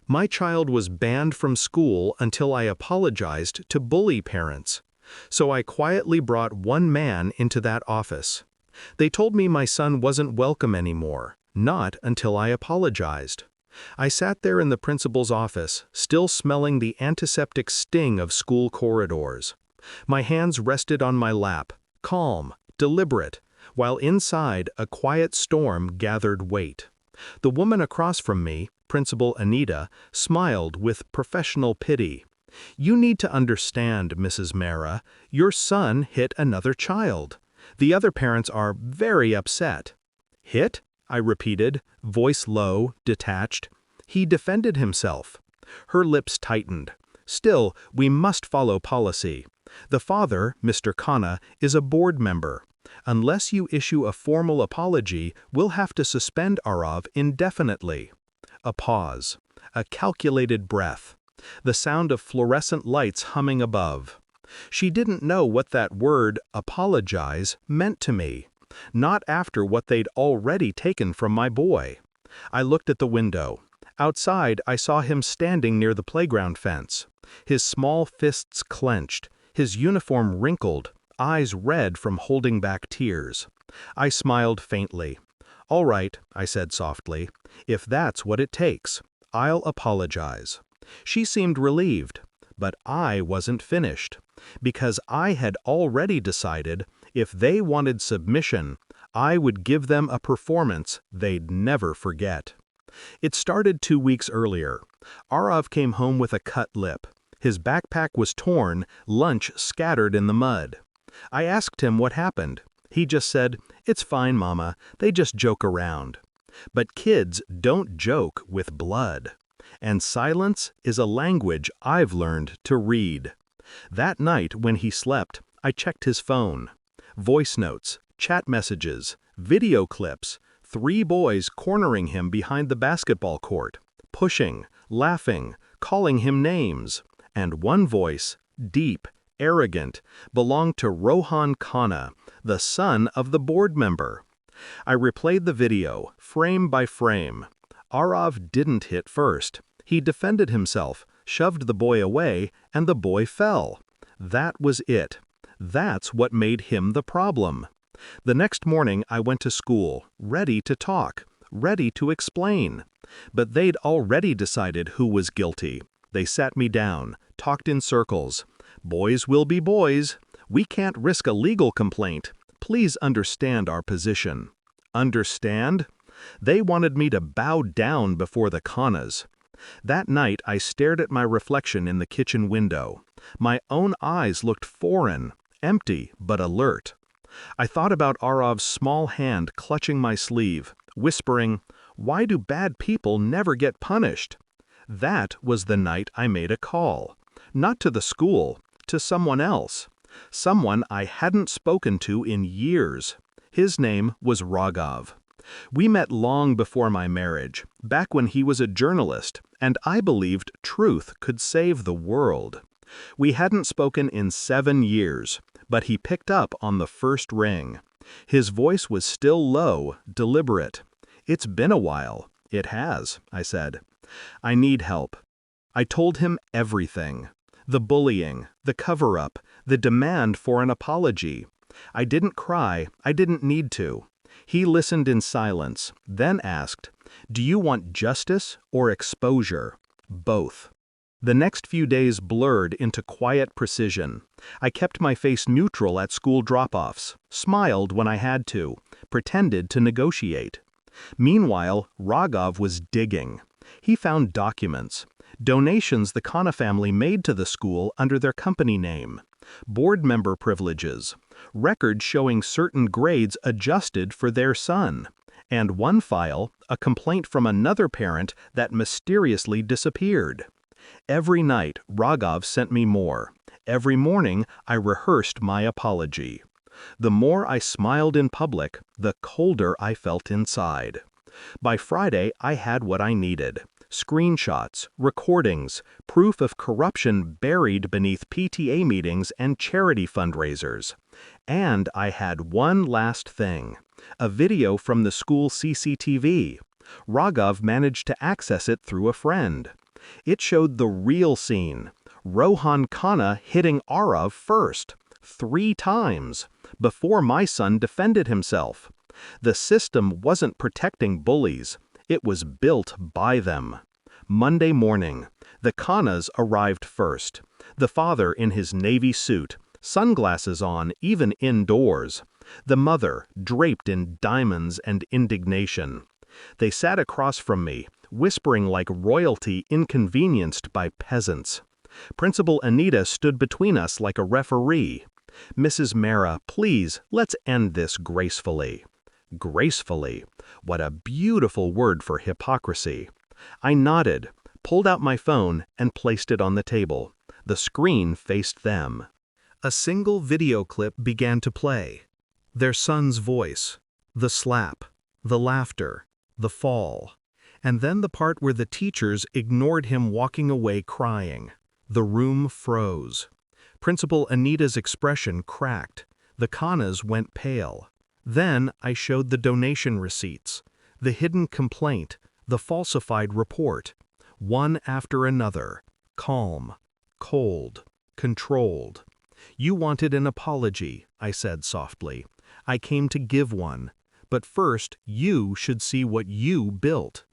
My child was banned from school until I apologized to bully parents. So I quietly brought one man into that office. They told me my son wasn't welcome anymore, not until I apologized. I sat there in the principal's office, still smelling the antiseptic sting of school corridors. My hands rested on my lap, calm, deliberate, while inside a quiet storm gathered weight. The woman across from me, Principal Anita, smiled with professional pity. "You need to understand, Mrs. Mara, your son hit another child. The other parents are very upset." "Hit?" I repeated, voice low, detached. "He defended himself." Her lips tightened. "Still, we must follow policy. The father, Mr. Khanna, is a board member. Unless you issue a formal apology, we'll have to suspend Arav indefinitely." A pause. A calculated breath. The sound of fluorescent lights humming above. She didn't know what that word, apologize, meant to me. Not after what they'd already taken from my boy. I looked at the window. Outside, I saw him standing near the playground fence. His small fists clenched, his uniform wrinkled, eyes red from holding back tears. I smiled faintly. "All right," I said softly. "If that's what it takes, I'll apologize." She seemed relieved, but I wasn't finished. Because I had already decided if they wanted submission, I would give them a performance they'd never forget. It started 2 weeks earlier. Arav came home with a cut lip. His backpack was torn, lunch scattered in the mud. I asked him what happened. He just said, "It's fine, Mama, they just joke around." But kids don't joke with blood. And silence is a language I've learned to read. That night when he slept, I checked his phone. Voice notes, chat messages, video clips, 3 boys cornering him behind the basketball court, pushing, laughing, calling him names. And one voice, deep, arrogant, belonged to Rohan Khanna, the son of the board member. I replayed the video, frame by frame. Arav didn't hit first. He defended himself, shoved the boy away, and the boy fell. That was it. That's what made him the problem. The next morning I went to school, ready to talk, ready to explain. But they'd already decided who was guilty. They sat me down, talked in circles. "Boys will be boys. We can't risk a legal complaint. Please understand our position." Understand? They wanted me to bow down before the Khannas. That night I stared at my reflection in the kitchen window. My own eyes looked foreign, empty but alert. I thought about Arav's small hand clutching my sleeve, whispering, "Why do bad people never get punished?" That was the night I made a call. Not to the school, to someone else. Someone I hadn't spoken to in years. His name was Raghav. We met long before my marriage, back when he was a journalist, and I believed truth could save the world. We hadn't spoken in 7 years, but he picked up on the first ring. His voice was still low, deliberate. "It's been a while." "It has," I said. "I need help." I told him everything. The bullying, the cover-up, the demand for an apology. I didn't cry, I didn't need to. He listened in silence, then asked, "Do you want justice or exposure?" "Both." The next few days blurred into quiet precision. I kept my face neutral at school drop-offs, smiled when I had to, pretended to negotiate. Meanwhile, Raghav was digging. He found documents, donations the Khanna family made to the school under their company name, board member privileges, records showing certain grades adjusted for their son, and one file, a complaint from another parent that mysteriously disappeared. Every night, Raghav sent me more. Every morning, I rehearsed my apology. The more I smiled in public, the colder I felt inside. By Friday, I had what I needed. Screenshots, recordings, proof of corruption buried beneath PTA meetings and charity fundraisers. And I had one last thing. A video from the school CCTV. Raghav managed to access it through a friend. It showed the real scene. Rohan Khanna hitting Arav first, 3 times, before my son defended himself. The system wasn't protecting bullies, it was built by them. Monday morning, the Khannas arrived first. The father in his navy suit, sunglasses on even indoors. The mother draped in diamonds and indignation. They sat across from me, whispering like royalty inconvenienced by peasants. Principal Anita stood between us like a referee. Mrs. Mera, please, let's end this gracefully. Gracefully. What a beautiful word for hypocrisy. I nodded, pulled out my phone, and placed it on the table. The screen faced them. A single video clip began to play. Their son's voice. The slap. The laughter. The fall. And then the part where the teachers ignored him walking away crying. The room froze. Principal Anita's expression cracked. The Khannas went pale. Then I showed the donation receipts, the hidden complaint, the falsified report. One after another. Calm. Cold. Controlled. You wanted an apology, I said softly. I came to give one. But first, you should see what you built.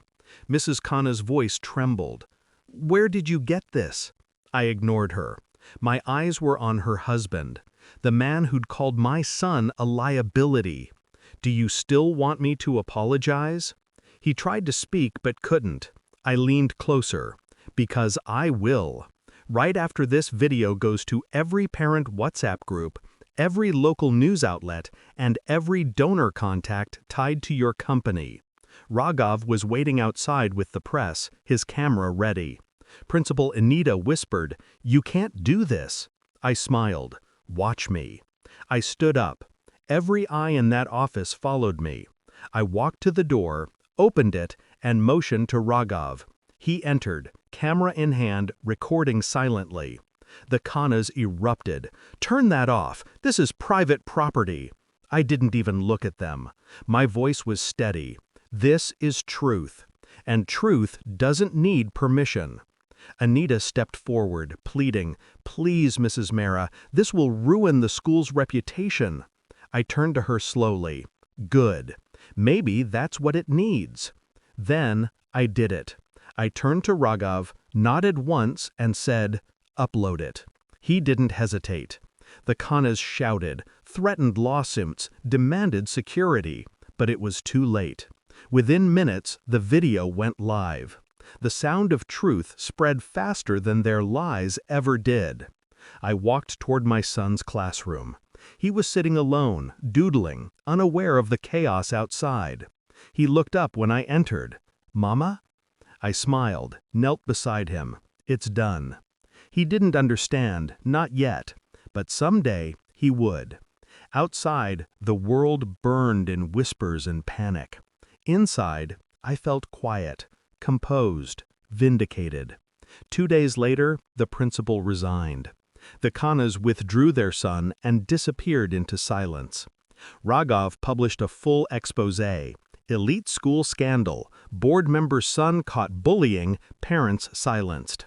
Mrs. Khanna's voice trembled. Where did you get this? I ignored her. My eyes were on her husband, the man who'd called my son a liability. Do you still want me to apologize? He tried to speak but couldn't. I leaned closer. Because I will. Right after this video goes to every parent WhatsApp group, every local news outlet, and every donor contact tied to your company. Raghav was waiting outside with the press, his camera ready. Principal Anita whispered, "You can't do this." I smiled. "Watch me." I stood up. Every eye in that office followed me. I walked to the door, opened it, and motioned to Raghav. He entered, camera in hand, recording silently. The Khannas erupted. "Turn that off. This is private property." I didn't even look at them. My voice was steady. This is truth. And truth doesn't need permission. Anita stepped forward, pleading, "Please, Mrs. Mera, this will ruin the school's reputation." I turned to her slowly. "Good. Maybe that's what it needs." Then I did it. I turned to Raghav, nodded once, and said, "Upload it." He didn't hesitate. The Khannas shouted, threatened lawsuits, demanded security, but it was too late. Within minutes, the video went live. The sound of truth spread faster than their lies ever did. I walked toward my son's classroom. He was sitting alone, doodling, unaware of the chaos outside. He looked up when I entered. "Mama?" I smiled, knelt beside him. "It's done." He didn't understand, not yet, but someday he would. Outside, the world burned in whispers and panic. Inside, I felt quiet, composed, vindicated. 2 days later, the principal resigned. The Khannas withdrew their son and disappeared into silence. Raghav published a full exposé. Elite school scandal, board member's son caught bullying, parents silenced.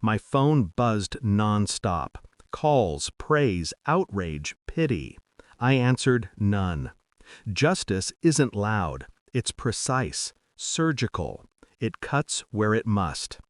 My phone buzzed non-stop. Calls, praise, outrage, pity. I answered none. Justice isn't loud. It's precise, surgical. It cuts where it must.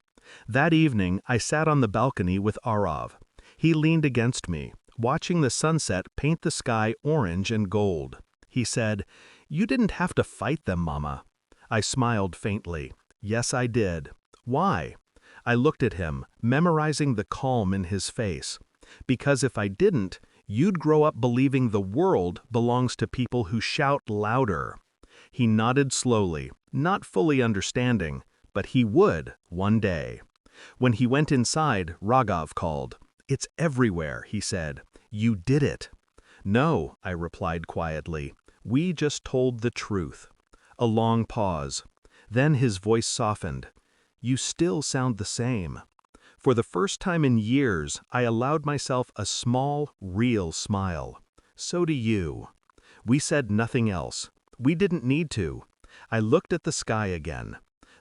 That evening, I sat on the balcony with Arav. He leaned against me, watching the sunset paint the sky orange and gold. He said, "You didn't have to fight them, Mama." I smiled faintly. Yes, I did. Why? I looked at him, memorizing the calm in his face. Because if I didn't, you'd grow up believing the world belongs to people who shout louder. He nodded slowly, not fully understanding, but he would one day. When he went inside, Raghav called. "It's everywhere," he said. "You did it." "No," I replied quietly. "We just told the truth." A long pause. Then his voice softened. "You still sound the same." For the first time in years, I allowed myself a small, real smile. "So do you." We said nothing else. We didn't need to. I looked at the sky again.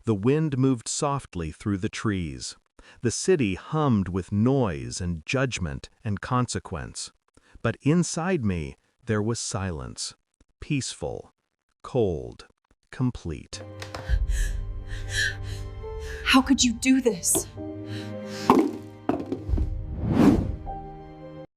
The wind moved softly through the trees. The city hummed with noise and judgment and consequence. But inside me, there was silence, peaceful, cold, complete. How could you do this?